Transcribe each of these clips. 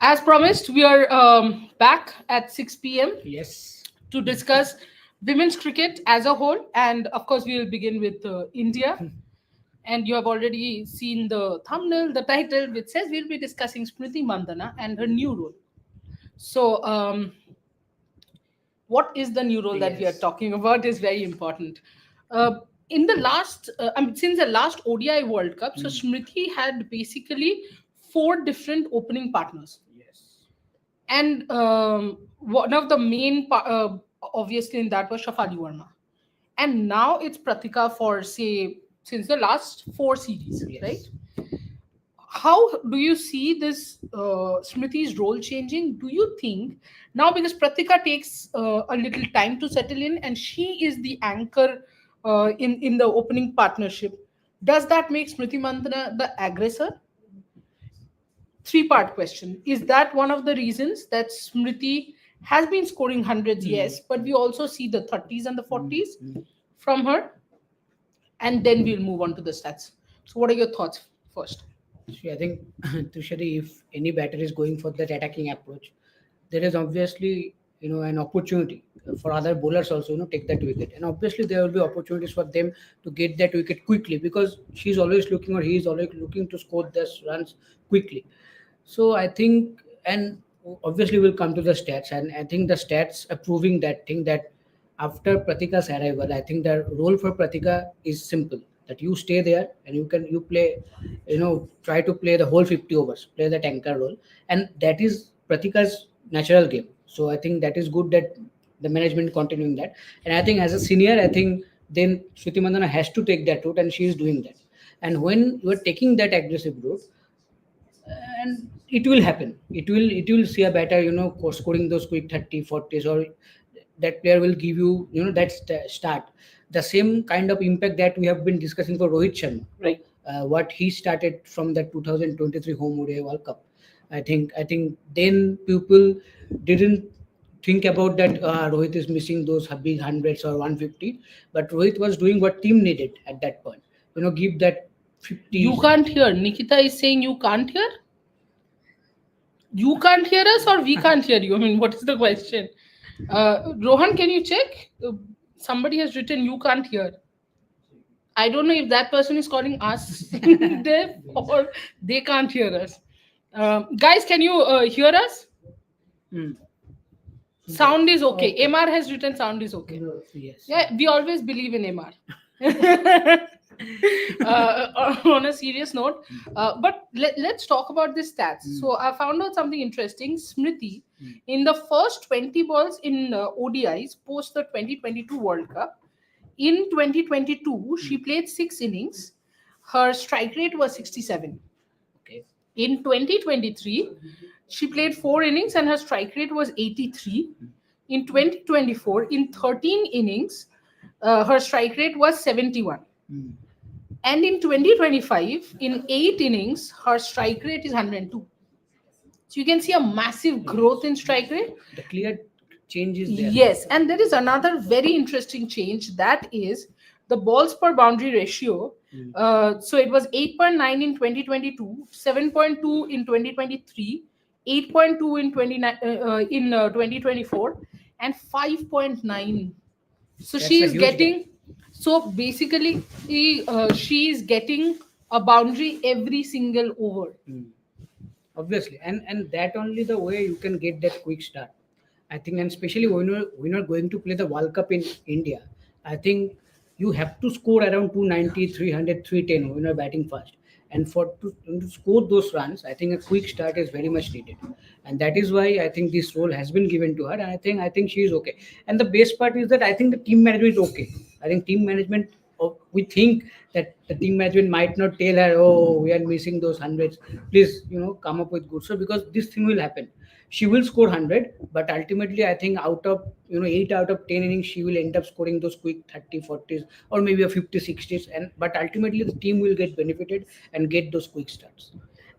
As promised, we are back at 6 p.m. Yes. to discuss women's cricket as a whole. And of course, we will begin with India. And you have already seen the thumbnail, the title, which says we'll be discussing Smriti Mandhana and her new role. So, what is the new role that we are Yes. talking about is very important. In the last, since the last ODI World Cup, so Hmm. Smriti had basically four different opening partners, Yes. and one of the main, obviously, in that was Shafali Verma, and now it's Pratika for say since the last four series, right? Yes. How do you see this Smriti's role changing? Do you think now because Pratika takes a little time to settle in and she is the anchor in the opening partnership, does that make Smriti Mandhana the aggressor? Three-part question: is that one of the reasons that Smriti has been scoring hundreds? Hmm. Yes, but we also see the 30s and the Hmm. 40s Hmm. from her, and then we'll move on to the stats. So, what are your thoughts first? See, I think Tushari, if any batter is going for that attacking approach, there is obviously an opportunity for other bowlers also take that wicket, and obviously there will be opportunities for them to get that wicket quickly because she's always looking or he is always looking to score this runs quickly. So I think, and obviously we'll come to the stats, and I think the stats are proving that thing that after Pratika's arrival, I think the role for Pratika is simple. That you stay there and you play, try to play the whole 50 overs, play the tanker role, and that is Pratika's natural game. So I think that is good that the management continuing that, and I think as a senior, I think then Shruti Mandana has to take that route, and she is doing that. And when you are taking that aggressive route, and it will happen, it will see a better scoring those quick 30 40s, or that player will give you that start the same kind of impact that we have been discussing for Rohit Sharma, Right. what he started from the 2023 home ODI World Cup. I think then people didn't think about that Rohit is missing those big hundreds or 150, but Rohit was doing what team needed at that point, give that You 50s. can't hear. Nikita is saying you can't hear. You can't hear us, or we can't hear you. I mean, what is the question? Rohan, can you check? Somebody has written you can't hear. I don't know if that person is calling us deaf or they can't hear us. Guys, can you hear us? Hmm. Sound is okay. Okay. MR has written sound is okay. Yes. Yeah, we always believe in MR. On a serious note, but let's talk about the stats. Hmm. So I found out something interesting. Smriti, Hmm. in the first 20 balls in ODIs post the 2022 World Cup, in 2022 she Hmm. played 6 innings. Her strike rate was 67. Okay. In 2023, she played 4 innings and her strike rate was 83. In 2024, in 13 innings, her strike rate was 71. Hmm. And in 2025, in 8 innings, her strike rate is 102. So you can see a massive growth Yes. in strike rate. The clear change is there. Yes, and there is another very interesting change, that is the balls per boundary ratio. Hmm. So it was 8.9 in 2022, 7.2 in 2023, 8.2 in 2024, and 5.9. So That's she a is huge gap. getting, so basically, she is getting a boundary every single over. Hmm. Obviously, and that only the way you can get that quick start. I think, and especially when you're going to play the World Cup in India, I think you have to score around 290, 300, 310 when you're batting fast. And to score those runs, I think a quick start is very much needed, and that is why I think this role has been given to her. And I think she is okay. And the best part is that I think the team management is okay. I think team management. We think that the team management might not tell her, "Oh, we are missing those hundreds. Please, come up with good." So because this thing will happen, she will score 100, but ultimately I think out of 8 out of 10 innings she will end up scoring those quick 30 40s, or maybe a 50 60s, and but ultimately the team will get benefited and get those quick starts.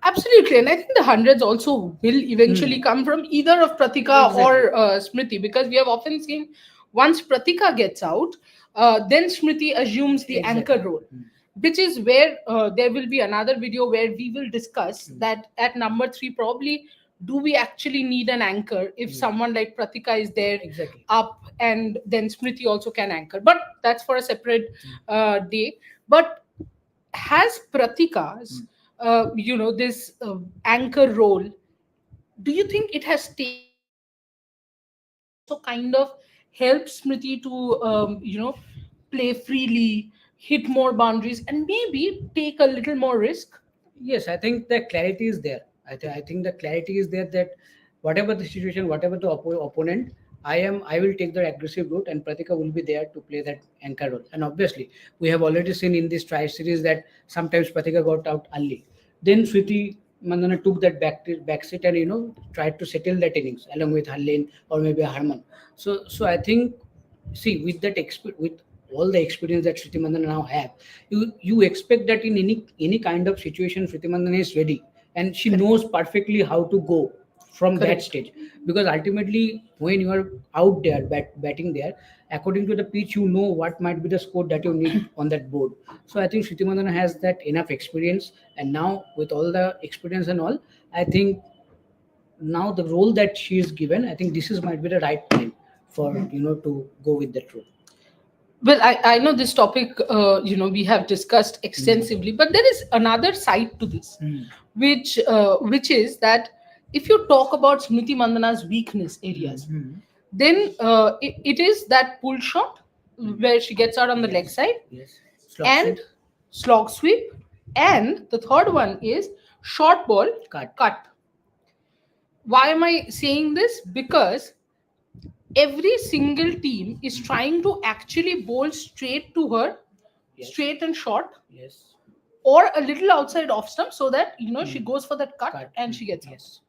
Absolutely, and I think the hundreds also will Hmm. eventually come from either of Pratika Exactly. or Smriti, because we have often seen once Pratika gets out, then Smriti assumes the anchor Exactly. role, Hmm. which is where there will be another video where we will discuss Hmm. that at number 3 probably do we actually need an anchor if someone like Pratika is there Exactly. up, and then Smriti also can anchor? But that's for a separate day. But has Pratika's, this anchor role, do you think it has taken a back seat, or has it also kind of helped Smriti to, play freely, hit more boundaries, and maybe take a little more risk? Yes, I think the clarity is there. I think the clarity is there that whatever the situation, whatever the opponent, I will take the aggressive route, and Pratika will be there to play that anchor role. And obviously, we have already seen in this try series that sometimes Pratika got out early. Then Smriti Mandhana took that back seat and tried to settle that innings along with Harleen or maybe Harman. So I think, see, with with all the experience that Smriti Mandhana now have, you expect that in any kind of situation Smriti Mandhana is ready, and she Correct. knows perfectly how to go from that Correct. stage. Because ultimately, when you are out there batting there, according to the pitch, you know what might be the score that you need on that board. So I think Smriti Mandhana has that enough experience, and now with all the experience and all, I think now the role that she is given, I think this is might be the right time for to go with that role. Well, I know this topic, we have discussed extensively, but there is another side to this, Mm. which is that if you talk about Smriti Mandana's weakness areas, Mm. then it is that pull shot where she gets out on the leg Yes. side, Yes. Slog and sweep. slog sweep, and the third one is short ball Cut. cut. Why am I saying this? Because every single team is trying to actually bowl straight to her, Yes. straight and short, Yes. or a little outside off stump, so that she Mm. goes for that cut Cut. and she gets out. Yes.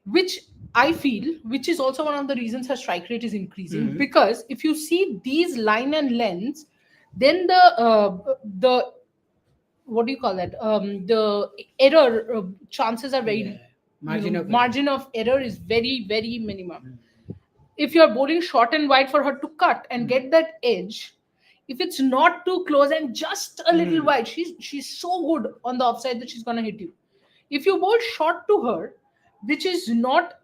Which I feel, which is also one of the reasons her strike rate is increasing, Mm. because if you see these line and lengths, then the what do you call that, the error chances are Yeah. very, Margin of error. margin of error is very, very minimum. Mm. If you're bowling short and wide for her to cut and Mm. get that edge, if it's not too close and just a little Mm. wide, she's so good on the offside that she's gonna hit you. If you bowl short to her, which is not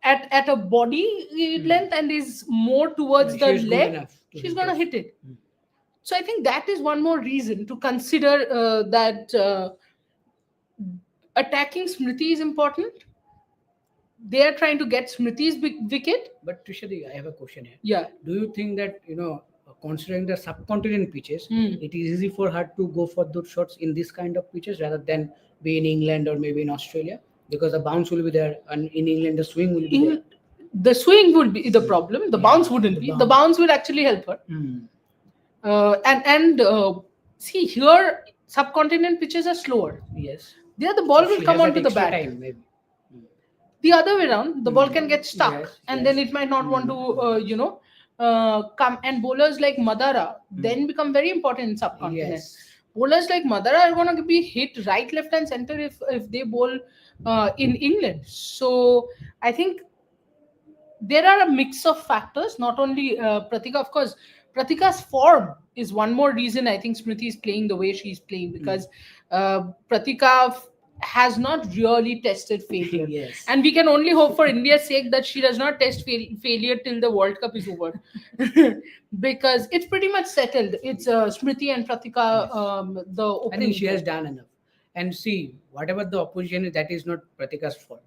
at a body Mm. length and is more Yeah, towards she the is good leg, enough to she's hit gonna those. hit it. Mm. So I think that is one more reason to consider that attacking Smriti is important. They are trying to get Smriti's wicket. But Tushadi, I have a question here. Yeah. Do you think that considering the subcontinent pitches, Hmm. it is easy for her to go for those shots in this kind of pitches rather than be in England or maybe in Australia? Because the bounce will be there, and in England the swing will be there. In the swing would be the problem. The Yeah, bounce wouldn't the be. The bounce. bounce would actually help her. Hmm. And see here, subcontinent pitches are slower. Yes. There, the So ball will she come has that onto the extra bat. time maybe. Hmm. The other way around, the ball Hmm. can get stuck, Yes. and then Yes. it might not want Hmm. to, come. And bowlers like Madara Hmm. then become very important in subcontinent. Yes. Bowlers like Madara are going to be hit right, left, and center if they bowl in England. So I think there are a mix of factors, not only Pratika. Of course, Pratika's form is one more reason I think Smriti is playing the way she's playing, Hmm. because Pratika has not really tested failure. Yes. And we can only hope for India's sake that she does not test failure till the World Cup is over. Because it's pretty much settled. It's Smriti and Pratika, Yes. the I think opening she has pair. done enough. And see, whatever the opposition is, that is not Pratika's fault.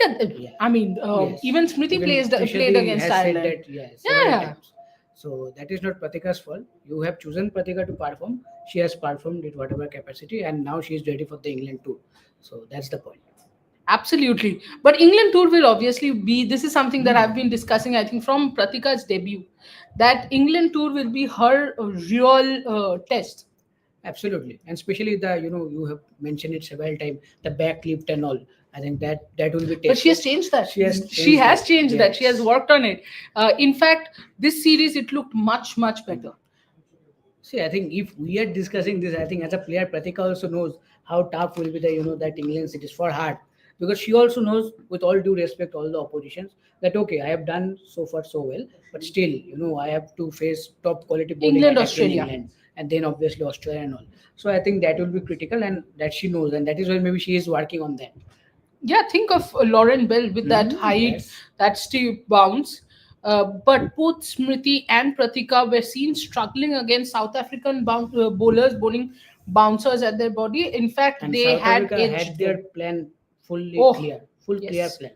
Yeah, Yeah. I mean, Yes. even Smriti Even played Trishadi against has said Ireland. that, yeah, several Yeah, times. So that is not Pratika's fault. You have chosen Pratika to perform. She has performed with whatever capacity, and now she is ready for the England tour. So that's the point. absolutely. But England tour will obviously be. This is something that Hmm. I've been discussing, I think, from Pratika's debut. That England tour will be her real test. Absolutely, and especially the you have mentioned it several times, the back lift and all. I think that will be But she has tested. changed that. She has She changed has that. changed that. She has Yes. worked on it. In fact, this series it looked much, much better. See, I think if we are discussing this, I think as a player, Pratika also knows how tough will be the that England series for her, because she also knows, with all due respect, all the oppositions, that okay, I have done so far so well, but still, I have to face top quality bowling England, attack in Australia. England, and then obviously Australia and all. So I think that will be critical, and that she knows, and that is why maybe she is working on that. Yeah, think of Lauren Bell with that height, Yes. that steep bounce. But both Smriti and Pratika were seen struggling against South African bowlers, bowling bouncers at their body. In fact, And they South had Africa had edged their them. plan fully Oh, clear, full clear yes. plan.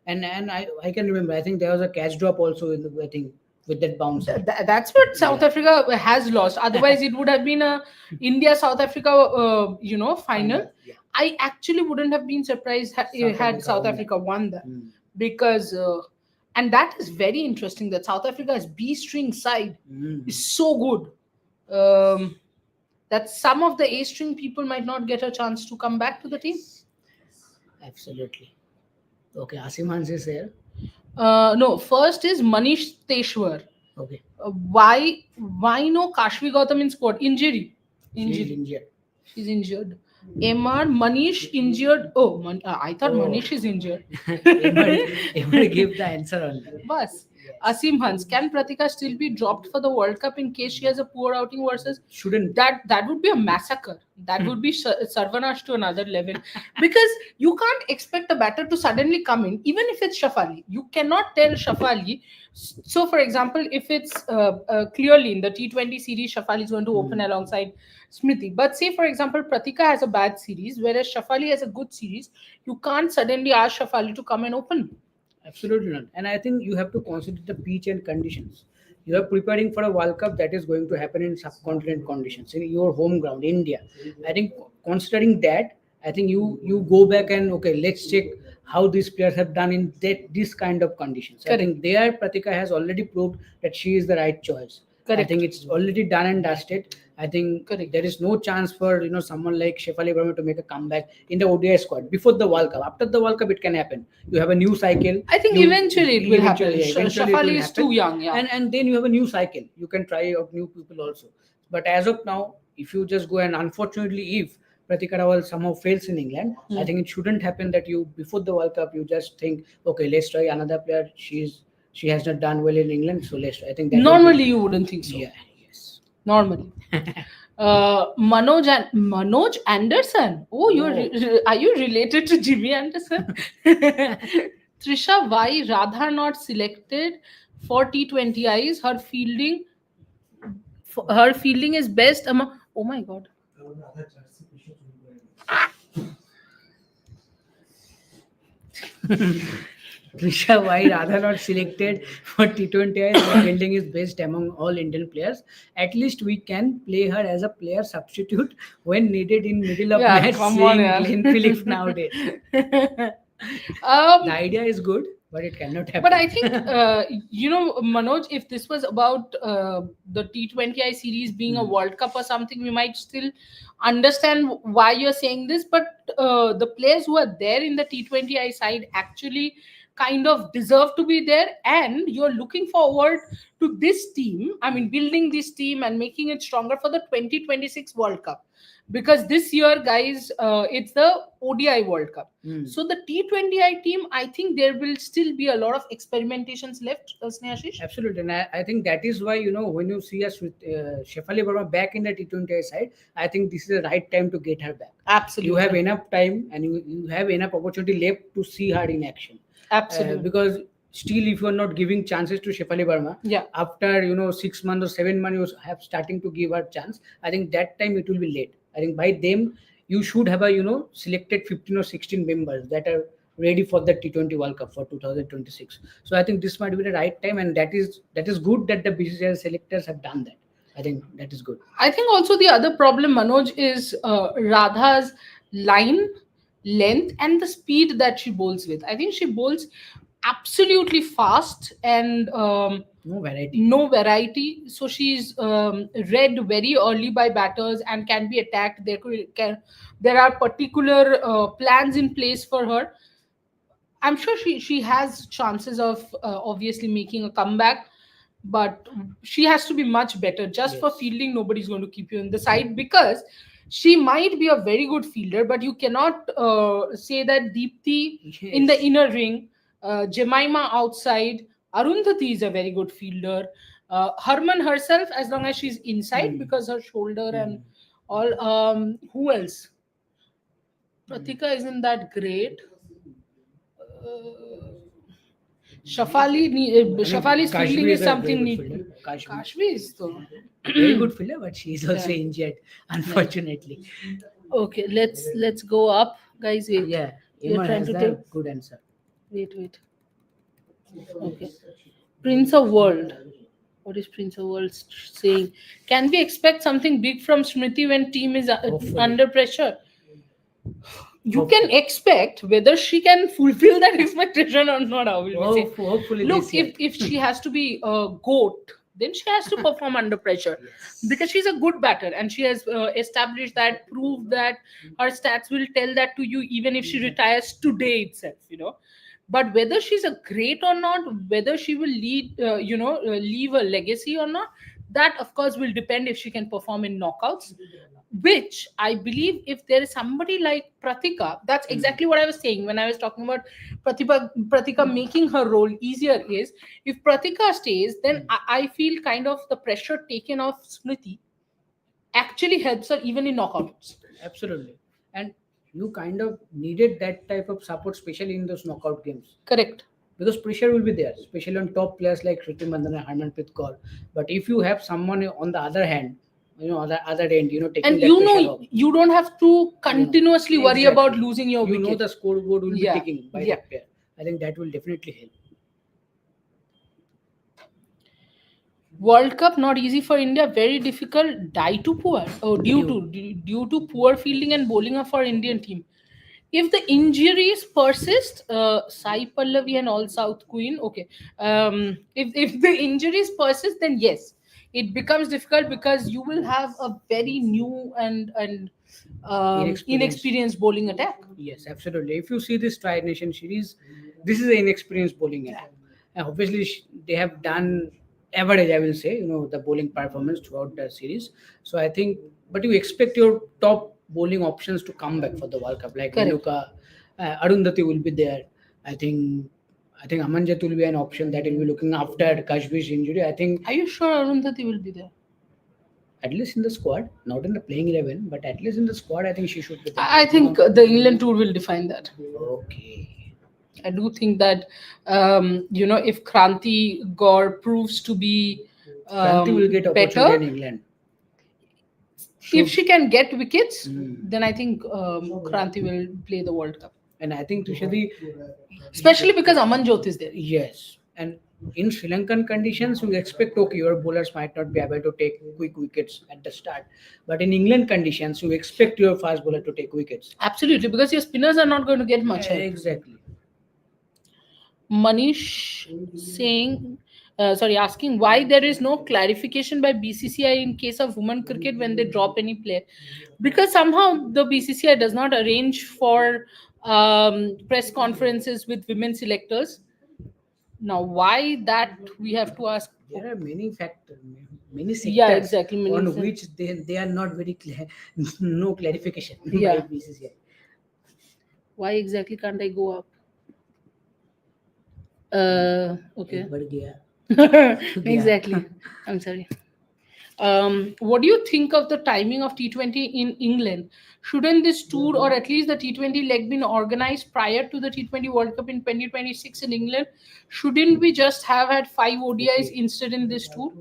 And I can remember. I think there was a catch drop also in the, I think, with that bouncer. That's what South Yeah. Africa has lost. Otherwise, it would have been a India South Africa, final. Final. Yeah. I actually wouldn't have been surprised South had Africa South won that. Africa won that, Mm. because and that is very interesting that South Africa's B string side is Mm. so good, that some of the A string people might not get a chance to come back to the team. Yes. Absolutely. Okay, Asim Hans is there. No, first is Manish Teshwar. Okay. Why no Kashvi Gautam in squad? Injury. She is Injury. injured. She's injured. MR Manish injured. Oh, I thought Oh. Manish is injured. Emer, Emer gave the answer only. Bus. Yes. Asim Hans, can Pratika still be dropped for the World Cup in case she has a poor outing versus? Shouldn't. That would be a massacre. That would be Sarvanash to another level, because you can't expect a batter to suddenly come in, even if it's Shafali. You cannot tell Shafali. So, for example, if it's clearly in the T20 series, Shafali is going to open Mm. alongside Smriti. But say, for example, Pratika has a bad series, whereas Shafali has a good series. You can't suddenly ask Shafali to come and open. Absolutely not. And I think you have to consider the pitch and conditions. You are preparing for a World Cup that is going to happen in subcontinent conditions in your home ground, India. I think considering that, I think you go back and okay, let's check how these players have done in this kind of conditions. I Correct. think there Pratika has already proved that she is the right choice. I Correct. think it's already done and dusted. I think Correct. there is no chance for someone like Shefali Burma to make a comeback in the ODI squad before the World Cup. After the World Cup, it can happen. You have a new cycle. I think You eventually it will happen. eventually it will Shafali is too happen, young, yeah. and then you have a new cycle. You can try out new people also. But as of now, if you just go and unfortunately, if Pratika Rawal somehow fails in England, I think it shouldn't happen that you before the World Cup you just think, okay, let's try another player. She has not done well in England, so let's try. I think that will Normally, be you wouldn't think so. yeah, yes. Normally. Manoj Anderson. Oh, Oh. are you related to Jimmy Anderson? Trisha, why Radha not selected for T20Is? Her fielding is best among. Oh my god. Trisha, why rather not selected for T20 as her fielding is best among all Indian players. At least we can play her as a player substitute when needed in middle of Yeah, match, come on, saying yeah. Glenn Phillips nowadays. The um, idea is good, but it cannot but happen. I think, Manoj, if this was about the T20I series being a Hmm. World Cup or something, we might still understand why you're saying this. But the players who are there in the T20I side actually kind of deserve to be there, and you're looking forward to this team. I mean, building this team and making it stronger for the 2026 World Cup. Because this year, guys, it's the ODI World Cup. Hmm. So the T20I team, I think there will still be a lot of experimentations left, Snehashish. Absolutely, and I think that is why when you see us with Shefali Verma back in the T20 side, I think this is the right time to get her back. You have Absolutely. enough time and you have enough opportunity left to see her in action. Absolutely. Because still, if you are not giving chances to Shefali Verma, Yeah. after 6 months or 7 months, you have starting to give her chance. I think that time it will be late. I think by them you should have a selected 15 or 16 members that are ready for the T20 World Cup for 2026. So I think this might be the right time, and that is good that the BCCI selectors have done that. I think that is good. I think also the other problem, Manoj, is Radha's line length and the speed that she bowls with. I think she bowls absolutely fast and No variety. no variety. So she's read very early by batters and can be attacked. There are particular plans in place for her. I'm sure she has chances of obviously making a comeback, but she has to be much better. Just for Yes. fielding, nobody's going to keep you in the side, because she might be a very good fielder, but you cannot say that Deepthi in the Yes. inner ring, Jemima outside, Arundhati is a very good fielder. Harman herself, as long as she's inside, Hmm. because her shoulder and Hmm. all. Who else? Hmm. Pratika isn't that great. I mean, Shafali's fielding Kashmir is is a very something good need. fielder. Kashmir, Kashmir is though. very good fielder, but she is also Yeah. injured, Yeah. unfortunately. Okay, let's go up, guys. Wait, Yeah, you're Iman trying has to take. the good answer. Wait. Okay, Prince of World. What is Prince of World saying? Can we expect something big from Smriti when team is Hopefully, under pressure? You can hopefully, expect whether she can fulfill that expectation or not. I will say, hopefully look, this year. if she has to be a goat, then she has to perform under pressure because Yes. she's a good batter and she has established that, proved that. Her stats will tell that to you even if she retires today itself, but whether she's a great or not, whether she will leave a legacy or not, that of course will depend if she can perform in knockouts, which I believe if there is somebody like Pratika, that's Mm. exactly what I was saying when I was talking about Pratika making her role easier is if Pratika stays, then Mm. I feel kind of the pressure taken off Smriti actually helps her even in knockouts. Absolutely. And you kind of needed that type of support, especially in those knockout games. Correct. Because pressure will be there, especially on top players like Smriti Mandhana, Harmanpreet Kaur. But if you have someone on the other hand, other end, taking And that pressure off, you don't have to you know, continuously worry about exactly. losing your wicket. The scoreboard will be Yeah. ticking by Yeah. that pair. I think that will definitely help. World Cup not easy for India, very difficult. Die to poor. Oh, Due. due to poor fielding and bowling of our Indian team. If the injuries persist, Sai Pallavi and All South Queen, okay. If the injuries persist, then yes, it becomes difficult because you will have a very new and Inexperienced. inexperienced bowling attack. Yes, absolutely. If you see this Tri Nation series, this is an inexperienced bowling attack. And obviously, they have done average, I will say, the bowling performance throughout the series. So I think, but you expect your top bowling options to come back for the World Cup, like Correct. Renuka, Arundhati will be there. I think, I think Amanjit will be an option that will be looking after Kashmir's injury. I think Are you sure Arundhati will be there? at least in the squad, not in the playing 11, but at least in the squad, I think she should be there. I think the England tour will define that. Okay. I do think that if Kranti Gaur proves to be Kranti will get opportunity better, in England. if Should. she can get wickets, Mm. then I think Kranti will play the World Cup. And I think Tushadi, Especially because Amanjot is there. yes. And in Sri Lankan conditions, you expect okay, your bowlers might not be able to take quick wickets at the start. But in England conditions, you expect your fast bowler to take wickets. Absolutely, because your spinners are not going to get much help. Exactly. Manish saying, asking why there is no clarification by BCCI in case of women cricket when they drop any player. Because somehow the BCCI does not arrange for press conferences with women selectors. Now, why that we have to ask? There are many factors, many Yeah, sectors exactly. on which they are not very clear, no clarification by Yeah. BCCI. Why exactly can't I go up? Okay. एक बढ़ गया, गया. Exactly. I'm sorry. What do you think of the timing of T20 in England? Shouldn't this tour or at least the T20 leg been organized prior to the T20 World Cup in 2026 in England? Shouldn't we just have had 5 ODIs instead in this tour?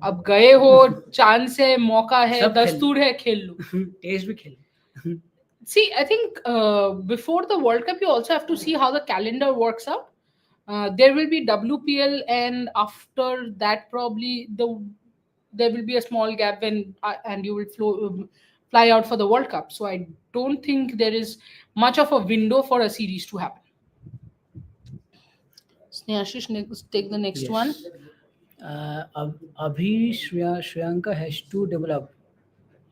अब गए हो, chance है, मौका है, सब खेल दस्तूर है, खेल लो. टेस्ट भी खेल. See, I think before the World Cup, you also have to see how the calendar works out. There will be WPL, and after that, probably there will be a small gap when and you will fly out for the World Cup. So I don't think there is much of a window for a series to happen. Snehashish, take the next one. Abhi Shriyanka has to develop.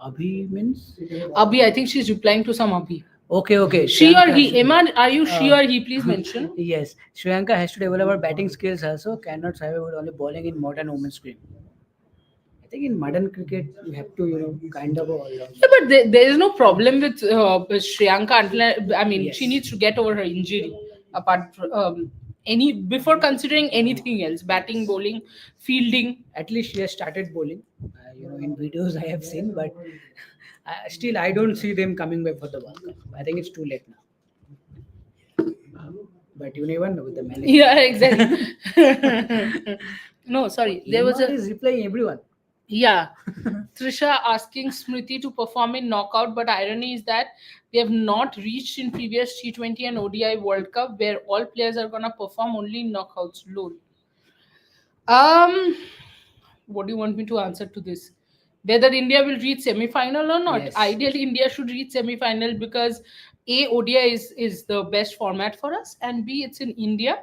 Abhi means Abhi, I think she's replying to some Abhi. okay. She or Shriyanka has he? to Iman, are you she Uh, or he? Please mention. yes, Shriyanka has to develop her batting skills also. Cannot survive with only bowling in modern women's cricket. I think in modern cricket you have to kind of all round. Yeah, but there is no problem with Shriyanka until I mean she Yes. needs to get over her injury. Apart from any before considering anything else, batting, bowling, fielding. At least she has started bowling. In videos I have seen, but still I don't see them coming back for the World Cup. I think it's too late now. but you never know with the manager. Yeah, exactly. No, sorry. There was Neymar a is replying everyone. yeah. Trisha asking Smriti to perform in knockout, but irony is that we have not reached in previous T20 and ODI World Cup where all players are gonna perform only in knockouts. Lol. Um, what do you want me to answer to this? Whether India will reach semi-final or not? Yes. Ideally, India should reach semi-final because A, ODI is the best format for us, and B, it's in India.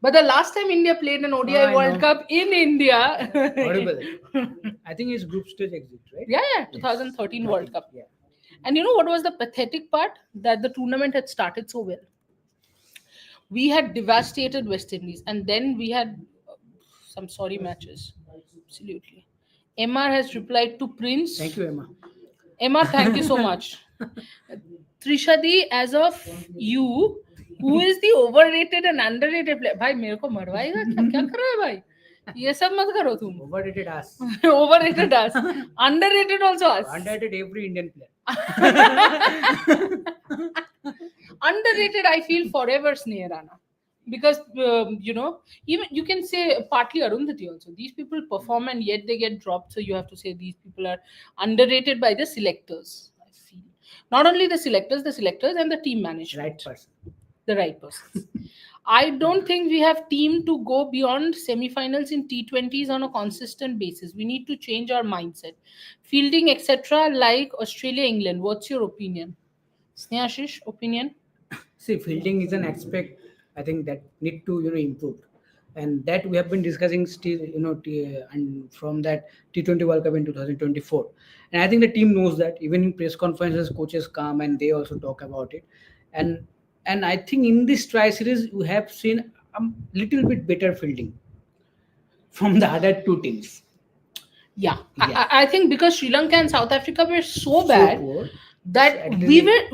But the last time India played an ODI I World know. Cup in India, Horrible. I think it's group stage exit, right? yeah, yeah, Yes. 2013 World Cup. Yeah. And you know what was the pathetic part? That the tournament had started so well. We had devastated West Indies, and then we had some sorry matches. Absolutely. MR has replied to Prince. Thank you, Emma. MR, thank you so much. Trishadi, as of you, who is the overrated and underrated player? भाई मेरे को मरवाएगा क्या क्या कर रहा है भाई? ये सब मत करो तुम. Overrated us. Overrated us. Underrated also us. Underrated every Indian player. Underrated, I feel forever Sneharana. Because even you can say partly Arundhati also. These people perform and yet they get dropped. So you have to say these people are underrated by the selectors. I feel not only the selectors and the team management. Right person. The right persons. I don't think we have team to go beyond semi-finals in T20s on a consistent basis. We need to change our mindset. Fielding, etc., like Australia, England. What's your opinion? Snehashish, opinion? See, fielding is an aspect I think that need to improve, and that we have been discussing still and from that T20 World Cup in 2024, and I think the team knows that. Even in press conferences, coaches come and they also talk about it, and I think in this try series we have seen a little bit better fielding from the other two teams. Yeah. Yeah. I think because Sri Lanka and South Africa were so So bad poor. that Actually,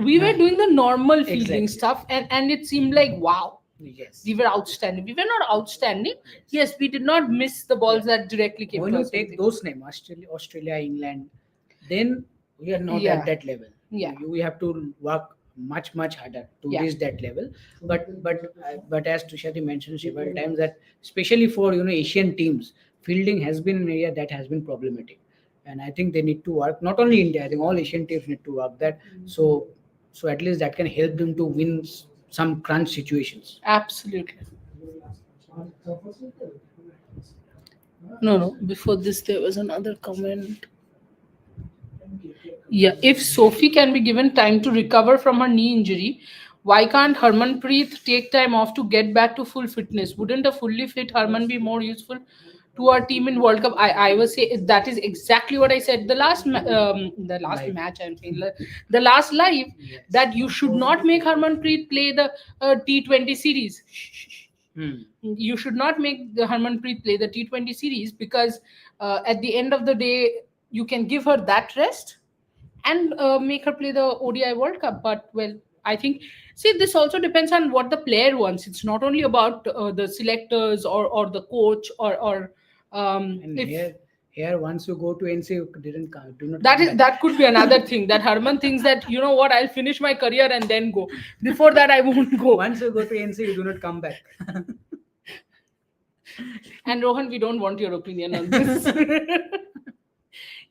we were doing the normal fielding Exactly. stuff and it seemed like wow. Yes. We were outstanding. We were not outstanding. Yes, we did not miss the balls that directly came When to you us. take those names, Australia, England, then we are not Yeah. at that level. Yeah. We have to work much harder to Yeah. reach that level. But as Tushati mentioned several times that especially for Asian teams, fielding has been an area that has been problematic, and I think they need to work. Not only India, I think all Asian teams need to work that. So at least that can help them to win some crunch situations. Absolutely. No. Before this, there was another comment. Yeah, if Sophie can be given time to recover from her knee injury, why can't Harmanpreet take time off to get back to full fitness? Wouldn't a fully fit Harman be more useful to our team in World Cup? I was say that is exactly what I said the last Live. match. I'm saying the last live Yes. that you should not make Harmanpreet play the T20 series. You should not make the Harmanpreet play the T20 series because at the end of the day, you can give her that rest and make her play the ODI World Cup. But well, I think see this also depends on what the player wants. It's not only about the selectors or the coach or And if here once you go to NC, you didn't come, do not that come is back. that could be another thing that Harman thinks that you know what I'll finish my career and then go. Before that I won't go. Once you go to NC, you do not come back. And Rohan, we don't want your opinion on this.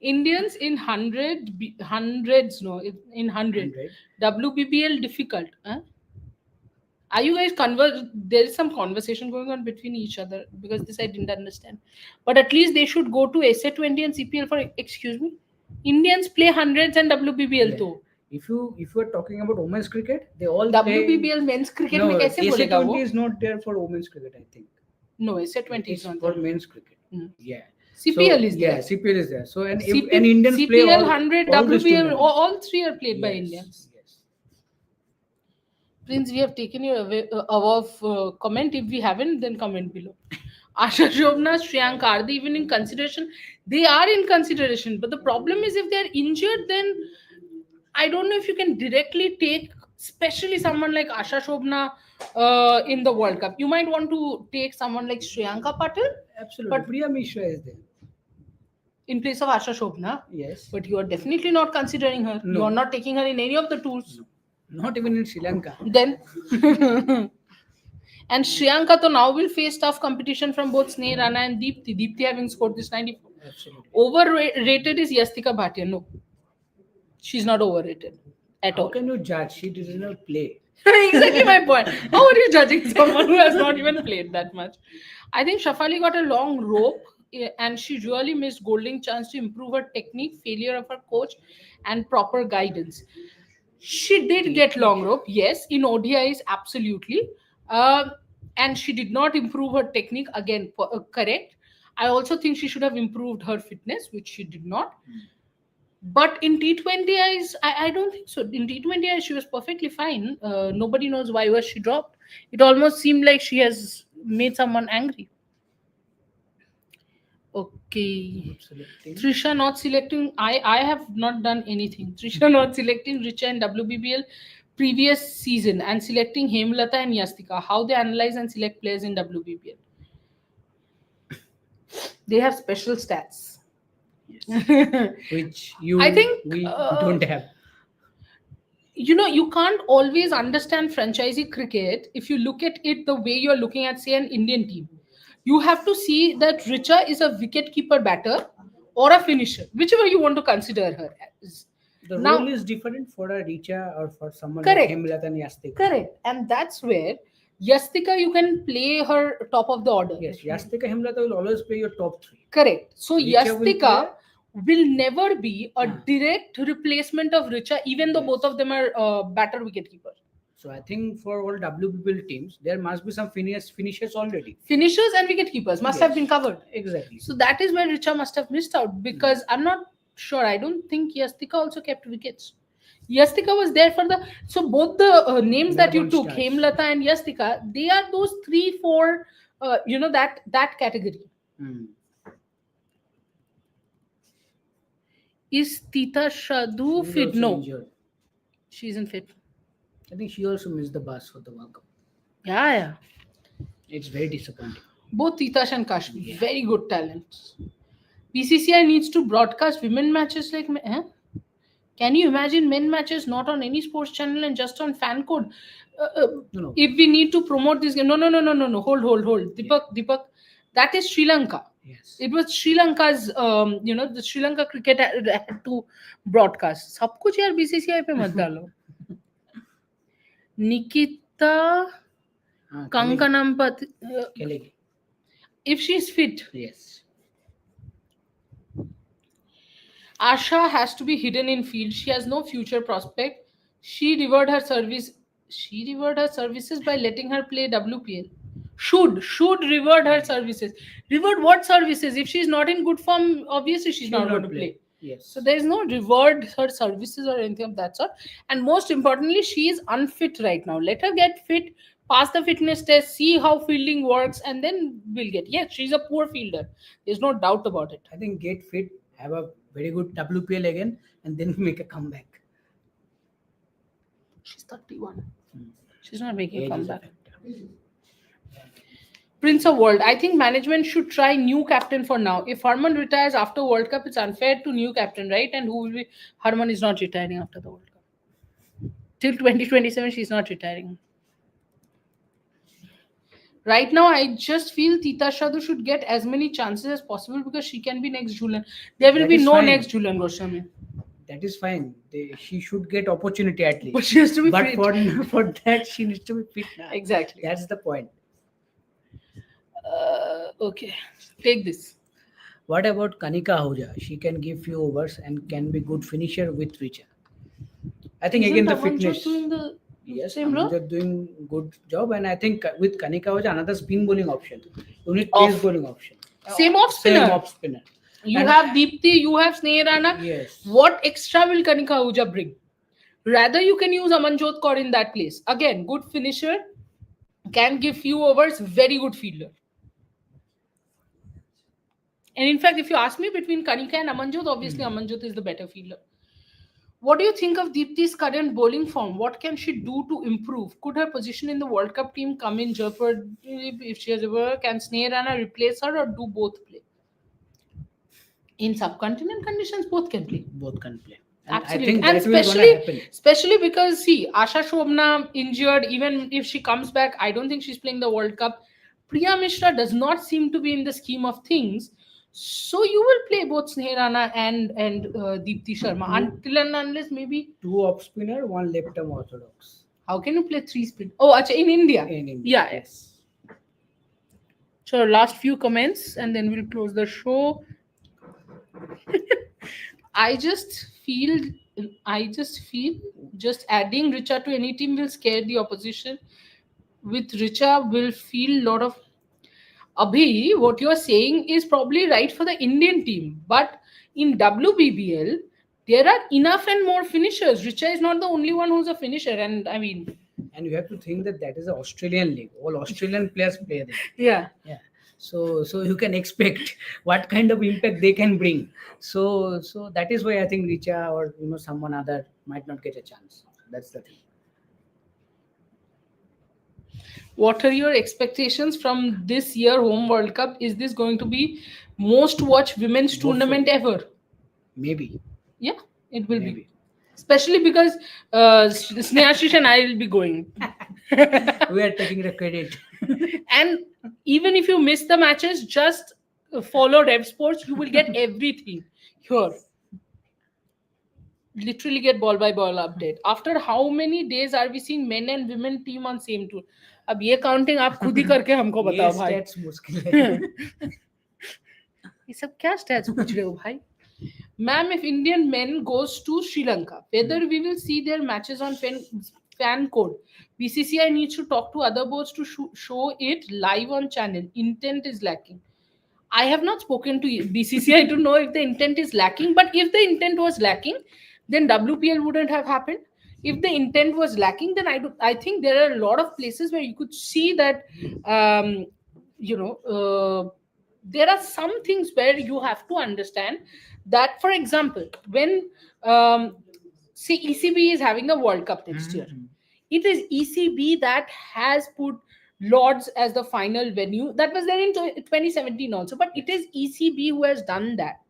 Indians in hundreds, no, in 100. 100. WBBL difficult. Huh? Are you guys There is some conversation going on between each other because this I didn't understand. But at least they should go to SA20 and CPL for. Excuse me, Indians play hundreds and WBBL Yeah. too. If you are talking about women's cricket, they all play. WBBL men's cricket No, में कैसे बोलेगा वो? SA20 is not there for women's cricket. I think No, SA20 it's is not for there. men's cricket. Hmm. Yeah. CPL is there. Yeah, CPL is there. So and CP, and Indians play CPL all, 100 all these WBL tournaments. all three are played by Yes, Indians. Yes. Prince, we have taken your above comment. If we haven't, then comment below. Asha Shobna, Shriyank, are they even in consideration? They are in consideration, but the problem is if they're injured, then I don't know if you can directly take, especially someone like Asha Shobna in the World Cup. You might want to take someone like Shriyanka Patil Absolutely. But- Priya Mishra is there. in place of Asha Shobna, Yes. but you are definitely not considering her. No. You are not taking her in any of the tours. Not even in Sri Lanka. Then And Shriyanka to now will face tough competition from both Sneh Rana and Deepti. Deepti having scored this 94. Absolutely. Overrated is Yastika Bhatia. No, she's not overrated at How all. can you judge? She did not play. Exactly my point. How are you judging someone who has not even played that much? I think Shafali got a long rope and she really missed golden chance to improve her technique, failure of her coach, and proper guidance. She did get long rope, yes, in ODIs, absolutely. Um, and she did not improve her technique, again, correct. I also think she should have improved her fitness, which she did not. But in T20 eyes, I don't think so. In T20 eyes, she was perfectly fine. Nobody knows why was she dropped. It almost seemed like she has made someone angry. Okay. Good selecting. Trisha not selecting. I have not done anything. Trisha not selecting Richa and WBBL previous season and selecting Hemlata and Yastika. How they analyze and select players in WBBL. They have special stats. Which you I think we don't have. you can't always understand franchisee cricket if you look at it the way you're looking at, say, an Indian team. You have to see that Richa is a wicket keeper batter or a finisher, whichever you want to consider her as. The role Now, is different for a Richa or for someone like correct, Hemlat and Yastik. correct, and that's where Yastika you can play her top of the order. Yes, Yastika Hemlata will always play your top three. Correct. So Richa will Yastika play. will never be a Ah. direct replacement of Richa, even though both Yes. of them are batter wicket keeper. So I think for all WBL teams, there must be some finishers already. Finishers and wicket keepers must have Yes. been covered. Exactly. So that is where Richa must have missed out because I'm not sure. I don't think Yastika also kept wickets. Yastika was there for the so both the names that you Melbourne took, Stars. Hemlata and Yastika, they are those 3, 4, that category. Hmm. Is Tita Shadhu She is fit? also No, injured. she isn't fit. I think she also missed the bus for the World Cup. Yeah, yeah. It's very disappointing. Both Titash and Kashmir, Yeah. very good talents. BCCI needs to broadcast women matches like. Can you imagine men matches not on any sports channel and just on fan code? No, no. If we need to promote this game, no. Hold. Deepak, that is Sri Lanka. Yes. It was Sri Lanka's, the Sri Lanka cricket had to broadcast. सब कुछ यार BCCI पे मत डालो. Nikita Kankanampat, Kelly. if she's fit, Yes. Asha has to be hidden in field. She has no future prospect. She revered her service. She revered her services by letting her play WPL. Should reward her services. Reward what services? If she's not in good form, obviously she's She will not going not to play. Yes. So there is no reward her services or anything of that sort. And most importantly, she is unfit right now. Let her get fit, pass the fitness test, see how fielding works, and then we'll get. Yes, she's a poor fielder. There's no doubt about it. I think get fit, have a very good WPL again, and then make a comeback. She's 31. Hmm. She's not making a Age is a comeback. factor. Prince of World. I think management should try new captain for now. If Harman retires after World Cup, it's unfair to new captain, right? And who will be? Harman is not retiring after the World Cup. Till 2027, she's not retiring. Right now, I just feel Tita Shadu should get as many chances as possible because she can be next Julian. There will That be is no fine. next Julian Goswami. That is fine. She should get opportunity at least. But she has to be But fit. for that, she needs to be fit now. Exactly. That's the point. Okay. Take this. What about Kanika Ahuja? She can give few overs and can be good finisher with Richa. I think again the Isn't Amanjot fitness. doing the Yes, same role? Ahuja doing good job, and I think with Kanika Ahuja another spin bowling option. You need Off. pace bowling option. Same off spinner. Same off spinner. You And- have Deepti, you have Sneh Rana. Yes. What extra will Kanika Ahuja bring? Rather, you can use Amanjot Kaur in that place. Again, good finisher, can give few overs, very good fielder. And in fact, if you ask me between Kanika and Amanjot, obviously Amanjot is the better fielder. What do you think of Deepti's current bowling form? What can she do to improve? Could her position in the World Cup team come in jeopardy if she has ever? Can Sneh Rana replace her or do both play? In subcontinent conditions, both can play. Both can play. and I Absolutely, think and that will gonna happen. especially because see, Asha Shobna injured. Even if she comes back, I don't think she's playing the World Cup. Priya Mishra does not seem to be in the scheme of things. So you will play both Sneh Rana and Deepti Sharma Two until and unless maybe. two off spinner, one left arm orthodox How can you play three spin? Oh, acha, in India. in India. Yeah. Yes. So last few comments and then we'll close the show. I just feel, I just adding Richa to any team will scare the opposition. With Richa, will feel lot of. Abhi, what you're saying is probably right for the Indian team, but in WBBL, there are enough and more finishers. Richa is not the only one who's a finisher, and I mean, And you have to think that that is an Australian league. All Australian players play there. yeah. Yeah. So you can expect what kind of impact they can bring. So that is why I think Richa or someone other might not get a chance. That's the thing. What are your expectations from this year home World Cup? Is this going to be most watched women's Hopefully. tournament ever? Maybe. Yeah, it will be. Maybe. Especially because Snehashish and I will be going. We are taking the credit. And even if you miss the matches, just follow Rev Sports. You will get everything here. Literally get ball by ball update. After how many days are we seeing men and women team on same tour? अब ये counting आप खुद ही करके हमको ये बताओ भाई. stats मुश्किल है. ये सब क्या स्टैट्स पूछ रहे हो भाई? Ma'am, if Indian men goes to Sri Lanka, whether we will see their matches on fan code, BCCI needs to talk to other boards to show it live on channel. Intent is lacking. I have not spoken to BCCI to know if the intent is lacking, but if the intent was lacking, then WPL wouldn't have happened. If the intent was lacking, then I think there are a lot of places where you could see that, you know, there are some things where you have to understand that, for example, when say ECB is having the World Cup next year, it is ECB that has put Lords as the final venue. That was there in 2017 also, but it is ECB who has done that,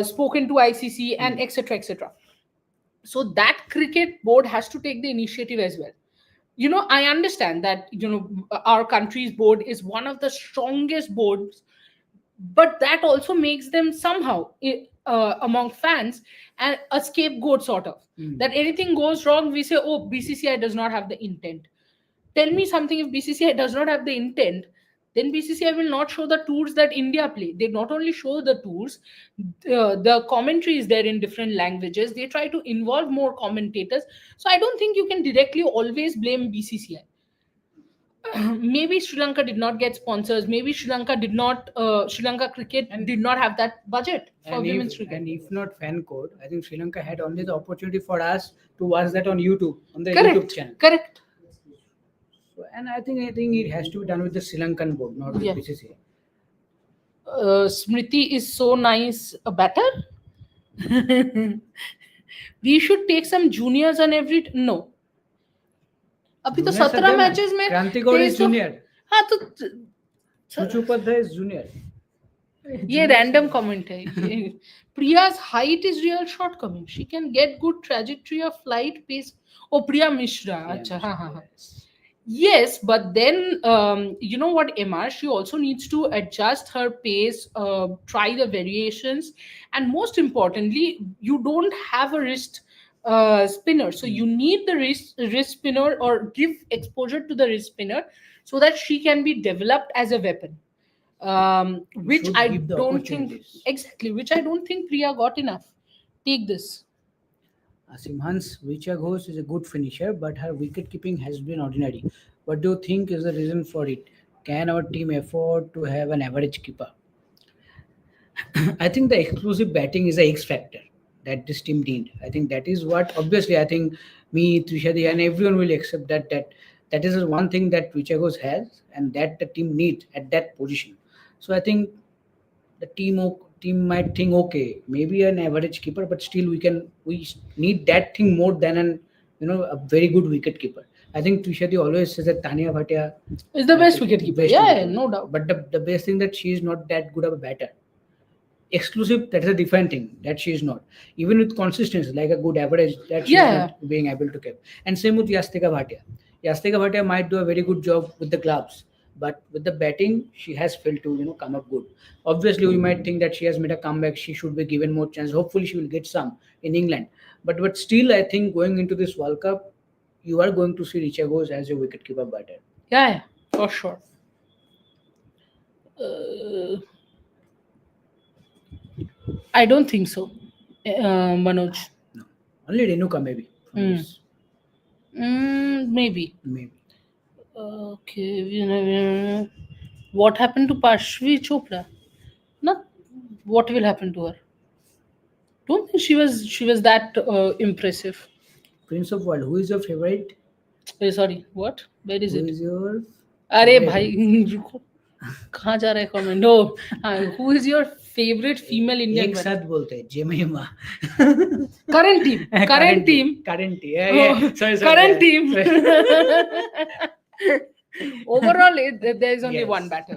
spoken to ICC and etc. etc. So that cricket board has to take the initiative as well. You know, I understand that, you know, our country's board is one of the strongest boards, but that also makes them somehow among fans and a scapegoat sort of, that anything goes wrong we say, oh, BCCI does not have the intent. Tell me something, if BCCI does not have the intent, then BCCI will not show the tours that India play. They not only show the tours, the commentary is there in different languages. They try to involve more commentators. So I don't think you can directly always blame BCCI. Maybe Sri Lanka did not get sponsors. Maybe Sri Lanka did not. Sri Lanka cricket did not have that budget for women's cricket. And if not fan code, I think Sri Lanka had only the opportunity for us to watch that on YouTube, on the Correct. YouTube channel. Correct. So, and I think it has to be done with the Sri Lankan board, not with Yeah. BCCI. Smriti is so nice. A batter. We should take some juniors on every. No. अभी तो 17 matches में क्रांति Gaur is junior. हाँ तो सुचोपाध्याय is junior. ये random comment है. Priya's height is real shortcoming. She can get good trajectory of flight pace. Oh, Priya Mishra. अच्छा, हाँ हाँ हाँ. Yes, but then you know what, Emma, she also needs to adjust her pace, try the variations, and most importantly, you don't have a wrist spinner, so you need the wrist spinner or give exposure to the wrist spinner so that she can be developed as a weapon. Which I don't think exactly, which I don't think Priya got enough. Take this. Simhan's Richa Ghosh is a good finisher, but her wicket keeping has been ordinary. What do you think is the reason for it? Can our team afford to have an average keeper? I think the exclusive batting is a X factor that this team need. I think that is what, obviously, I think me, Trishadi, and everyone will accept that is one thing that Richa Ghosh has and that the team needs at that position. So I think the team might think, okay, maybe an average keeper, but still we need that thing more than a very good wicket keeper. I think Trishadi always says that Tanya Bhatia is the best wicket keeper. Yeah, no doubt. But the best thing that she is not that good of a batter. exclusive, that is a different thing that she is not. Even with consistency, like a good average, that she is Yeah. not being able to keep. And same with Yastika Bhatia. Yastika Bhatia might do a very good job with the gloves, but with the batting, she has failed to come up good. Obviously, we might think that she has made a comeback. She should be given more chance. Hopefully, she will get some in England. But still, I think going into this World Cup, you are going to see Richa Ghose as your wicketkeeper batter. Yeah, for sure. Uh, I don't think so, Manoj. No, only Renuka maybe from Hmm. this Maybe. maybe. Okay. What happened to Pashvi Chopra? Not. What will happen to her? Don't think she was that impressive. Prince of World. Who is your favorite? Sorry. What? Where is Who it? is your अरे favorite? भाई रुको कहाँ जा रहा है comment now who is your favourite female Indian एक साथ बोलते हैं Jemimah. Current team current team Current. Yeah. Sorry. Current Yeah. Team Sorry. overall there is only Yes. one batter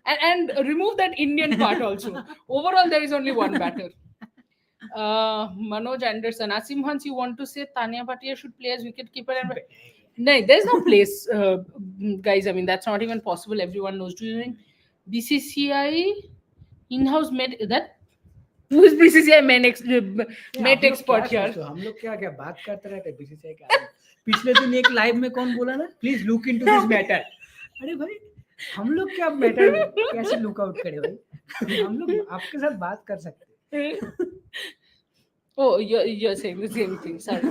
and remove that Indian part also. Overall there is only one batter. Manoj Anderson, Asim Hans, you want to say Tanya Bhatia should play as wicket keeper? And no, there's no place, guys. I mean, that's not even possible. Everyone knows. Do you think BCCI in-house met that? Who is BCCI met expert here? हम लोग क्या बात करते रहते हैं BCCI के आगे. पिछले दिन एक लाइव में कौन बोला ना, please look into this matter. अरे भाई हम लोग क्या मैटर कैसे लुक आउट करें भाई. हम लोग आपके साथ बात कर सकते हैं. Oh, you're saying the same thing. Sorry.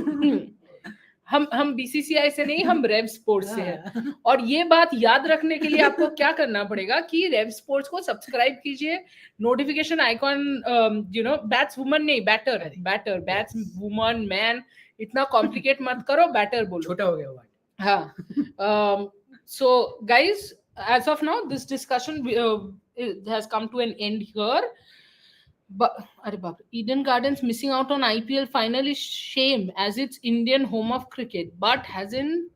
हम बीसीसीआई से नहीं, हम रेव स्पोर्ट्स से हैं. और ये बात याद रखने के लिए आपको क्या करना पड़ेगा कि रेव स्पोर्ट्स को सब्सक्राइब कीजिए, नोटिफिकेशन आइकॉन बैट्स वुमन नहीं, बैटर बैट्स वुमन मैन, इतना कॉम्प्लिकेट मत करो, बैटर बोलो. छोटा हो गया बात. हाँ. So guys, as of now this discussion has come to an end here. But Eden Gardens missing out on IPL final is shame, as it's Indian home of cricket. But hasn't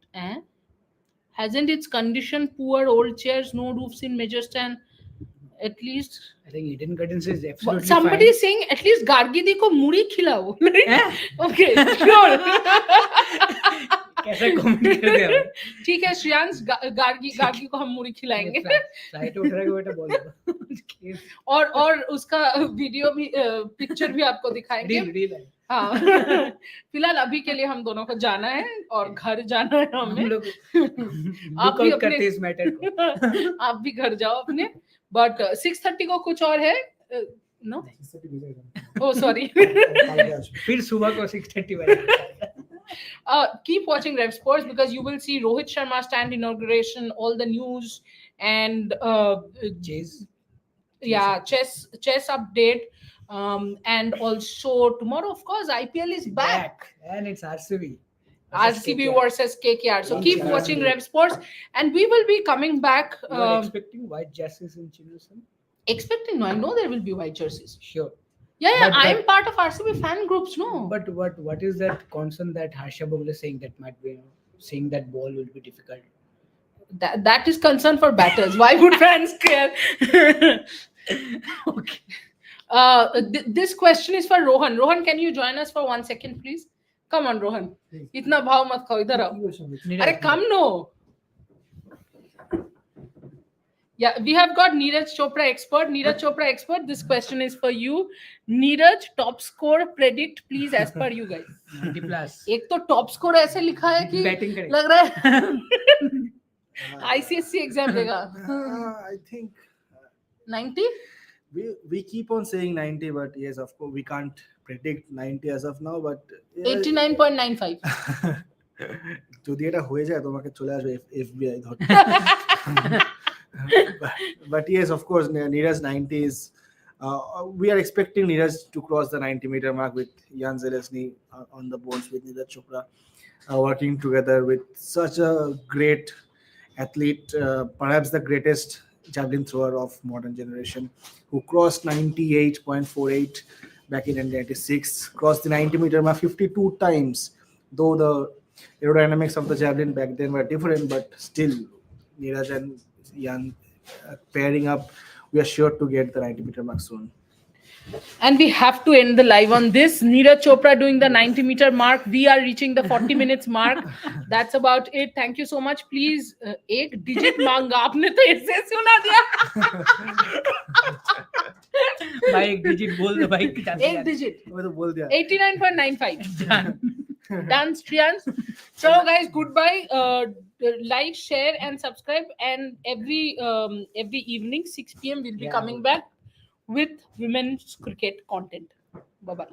its condition poor, old chairs, no roofs in major stand? At least I think Eden Gardens is absolutely somebody fine. is saying at least Gargidi ko muri khilao. Okay, sure. कैसा comment करते हैं. ठीक है श्रेयांश, गार्गी को हम मुड़ी खिलाएंगे. Flight उठ रहा है बेटा बोल दो. और उसका वीडियो भी पिक्चर भी आपको दिखाएंगे. हाँ. फिलहाल अभी के लिए हम दोनों को जाना है और घर जाना है हमें. हम लोग आप भी करते हैं इस मैटर को. आप भी घर जाओ अपने. बट 6:30 को कुछ और है. नो ओ सॉरी. फिर सुबह को 6:30 बजे. Keep watching Rev Sports because you will see Rohit Sharma stand inauguration, all the news, and chess update, and also tomorrow, of course, IPL is back and it's RCB versus KKR. So keep watching Rev Sports, and we will be coming back. You are expecting white jerseys in Chinnaswamy? Expecting? No, I know there will be white jerseys. Sure. Yeah, I am part of RCB fan groups, no. But what is that concern that Harsha Bhogle is saying that might be seeing that ball will be difficult? That is concern for batters. Why would fans care? Okay. This question is for Rohan. Rohan, can you join us for 1 second, please? Come on, Rohan. इतना भाव मत खाओ, इधर आओ. अरे come no. Yeah, we have got Neeraj Chopra expert. This question is for you. Neeraj, top score predict please as per you guys. 90+. एक तो top score ऐसे लिखा है कि बैटिंग करें. लग रहा है ICSC एग्जाम देगा. I think 90. We keep on saying 90, but yes, of course, we can't predict 90 as of now. But 89.95. যদি এটা হয়ে যায় তোমাকে চলে আসবে FBI ধরতে. But yes, of course, Neeraj 90 is. We are expecting Neeraj to cross the 90-meter mark with Jan Zelezny on the bones with Neeraj Chopra, working together with such a great athlete, perhaps the greatest javelin thrower of modern generation, who crossed 98.48 back in 1996, crossed the 90-meter mark 52 times. Though the aerodynamics of the javelin back then were different, but still, Neeraj and Jan pairing up, we are sure to get the 90-meter mark soon. And we have to end the live on this. Neeraj Chopra doing the 90-meter mark. We are reaching the 40 minutes mark. That's about it. Thank you so much. Please, एक digit मांगा आपने तो ऐसे सुना दिया. भाई एक digit बोल दो भाई. एक digit. वो तो बोल दिया. 89.95. Done, Strians. So, guys, goodbye. Like, share, and subscribe. And every evening, 6 p.m., we'll be coming back with women's cricket content. Bye bye.